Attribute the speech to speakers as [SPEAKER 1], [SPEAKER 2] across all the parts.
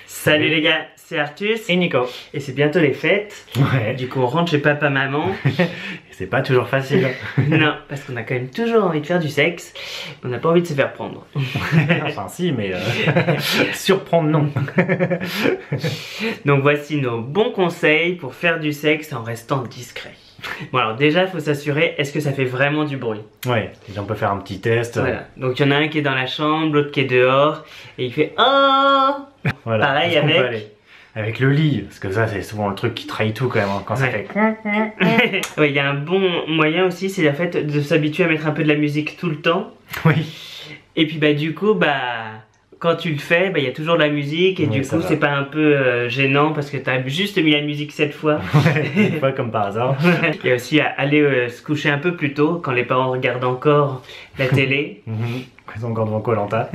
[SPEAKER 1] Salut les gars, c'est Artus
[SPEAKER 2] et Nico.
[SPEAKER 1] et c'est bientôt les fêtes.
[SPEAKER 2] Ouais.
[SPEAKER 1] Du coup on rentre chez papa maman.
[SPEAKER 2] C'est pas toujours facile.
[SPEAKER 1] Non, parce qu'on a quand même toujours envie de faire du sexe. On n'a pas envie de se faire prendre.
[SPEAKER 2] Enfin si, mais surprendre non.
[SPEAKER 1] Donc voici nos bons conseils pour faire du sexe en restant discret. Bon alors déjà il faut s'assurer, est-ce que ça fait vraiment du bruit?
[SPEAKER 2] Ouais, et on peut faire un petit test.
[SPEAKER 1] Voilà, donc il y en a un qui est dans la chambre, l'autre qui est dehors, et il fait oh.
[SPEAKER 2] Voilà.
[SPEAKER 1] Pareil
[SPEAKER 2] Est-ce qu'on
[SPEAKER 1] avec...
[SPEAKER 2] peut aller avec le lit, parce que ça c'est souvent le truc qui trahit tout quand même, hein, quand ça
[SPEAKER 1] Ouais.
[SPEAKER 2] fait...
[SPEAKER 1] Ouais, il y a un bon moyen aussi, c'est en fait de s'habituer à mettre un peu de la musique tout le temps.
[SPEAKER 2] Oui.
[SPEAKER 1] Et puis bah du coup quand tu le fais, il y a toujours de la musique et
[SPEAKER 2] Oui,
[SPEAKER 1] du
[SPEAKER 2] ça
[SPEAKER 1] coup
[SPEAKER 2] va.
[SPEAKER 1] c'est pas un peu gênant parce que t'as juste mis la musique 7 fois.
[SPEAKER 2] Ouais, pas comme par hasard.
[SPEAKER 1] Il y a aussi à aller se coucher un peu plus tôt quand les parents regardent encore la télé.
[SPEAKER 2] Ils sont encore devant Koh-Lanta.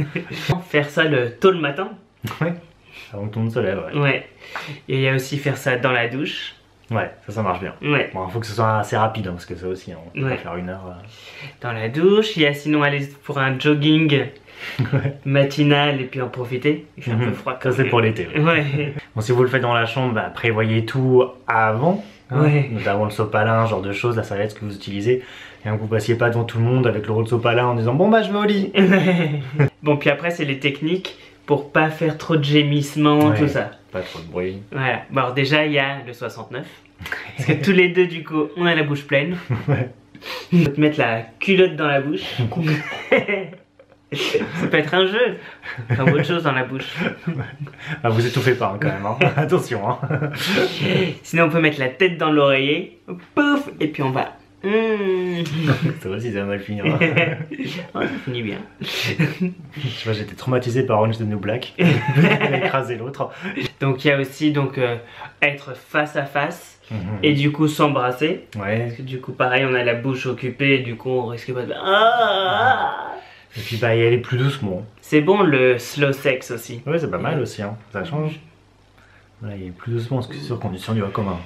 [SPEAKER 1] Faire ça tôt le matin.
[SPEAKER 2] Ouais. Avant que tout le monde se lève, ouais.
[SPEAKER 1] Ouais. Et il y a aussi faire ça dans la douche.
[SPEAKER 2] Ouais, ça marche bien.
[SPEAKER 1] Ouais.
[SPEAKER 2] Bon, faut que ce soit assez rapide, hein, parce que ça aussi, on peut
[SPEAKER 1] Ouais.
[SPEAKER 2] pas faire une heure.
[SPEAKER 1] Dans la douche. Il y a sinon aller pour un jogging
[SPEAKER 2] Ouais.
[SPEAKER 1] matinal et puis en profiter. Il fait un peu froid.
[SPEAKER 2] Ça c'est pour l'été. Ouais.
[SPEAKER 1] Ouais.
[SPEAKER 2] Bon, si vous le faites dans la chambre, prévoyez tout avant, hein,
[SPEAKER 1] Ouais.
[SPEAKER 2] notamment le sopalin, ce genre de choses, la serviette que vous utilisez, et que vous passiez pas devant tout le monde avec le rôle de sopalin en disant bon bah je vais au lit.
[SPEAKER 1] Bon puis après c'est les techniques pour pas faire trop de gémissements,
[SPEAKER 2] Ouais.
[SPEAKER 1] tout ça.
[SPEAKER 2] Pas trop de bruit.
[SPEAKER 1] Voilà. Bon alors déjà il y a le 69. Parce que tous les deux du coup on a la bouche pleine.
[SPEAKER 2] Ouais.
[SPEAKER 1] On peut te mettre la culotte dans la bouche. Ça peut être un jeu. Enfin autre chose dans la bouche.
[SPEAKER 2] Ah, vous étouffez pas hein, quand même, hein. Attention. Hein.
[SPEAKER 1] Sinon on peut mettre la tête dans l'oreiller. Pouf. Et puis on va.
[SPEAKER 2] Ça aussi ça va mal finir. Hein.
[SPEAKER 1] Oh, ça finit bien.
[SPEAKER 2] Je sais pas, j'étais traumatisé par Orange is the New Black. Il a écrasé l'autre.
[SPEAKER 1] Donc il y a aussi être face à face et du coup s'embrasser.
[SPEAKER 2] Ouais.
[SPEAKER 1] Parce que du coup pareil on a la bouche occupée et du coup on risque pas de... Ah.
[SPEAKER 2] Et puis y aller plus doucement.
[SPEAKER 1] C'est bon le slow sex aussi.
[SPEAKER 2] Ouais, c'est pas mal aussi, hein. Ça change. Voilà, y aller plus doucement, parce que c'est sûr qu'on est sur du comme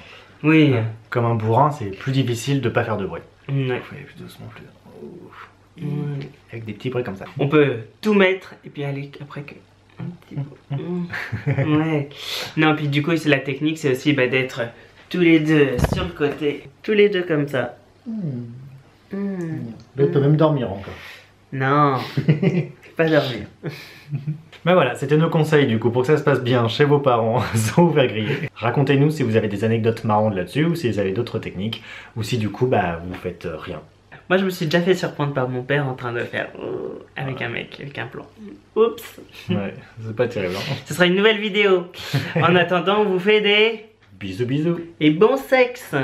[SPEAKER 1] Oui.
[SPEAKER 2] comme un bourrin, c'est plus difficile de pas faire de bruit.
[SPEAKER 1] Ouais.
[SPEAKER 2] Il faut aller plus doucement, avec des petits bruits comme ça.
[SPEAKER 1] On peut tout mettre et puis aller après que... Un petit peu. Ouais. Non puis du coup c'est la technique, c'est aussi d'être tous les deux sur le côté. Tous les deux comme ça.
[SPEAKER 2] L'autre peut même dormir encore.
[SPEAKER 1] Non. Pas dormir.
[SPEAKER 2] Ben voilà, c'était nos conseils du coup pour que ça se passe bien chez vos parents sans vous faire griller. Racontez-nous si vous avez des anecdotes marrantes là-dessus ou si vous avez d'autres techniques ou si du coup vous faites rien.
[SPEAKER 1] Moi je me suis déjà fait surprendre par mon père en train de faire avec un mec, avec un plan. Oups.
[SPEAKER 2] Ouais, c'est pas terrible. Hein.
[SPEAKER 1] Ce sera une nouvelle vidéo. En attendant on vous fait des...
[SPEAKER 2] Bisous bisous.
[SPEAKER 1] Et bon sexe.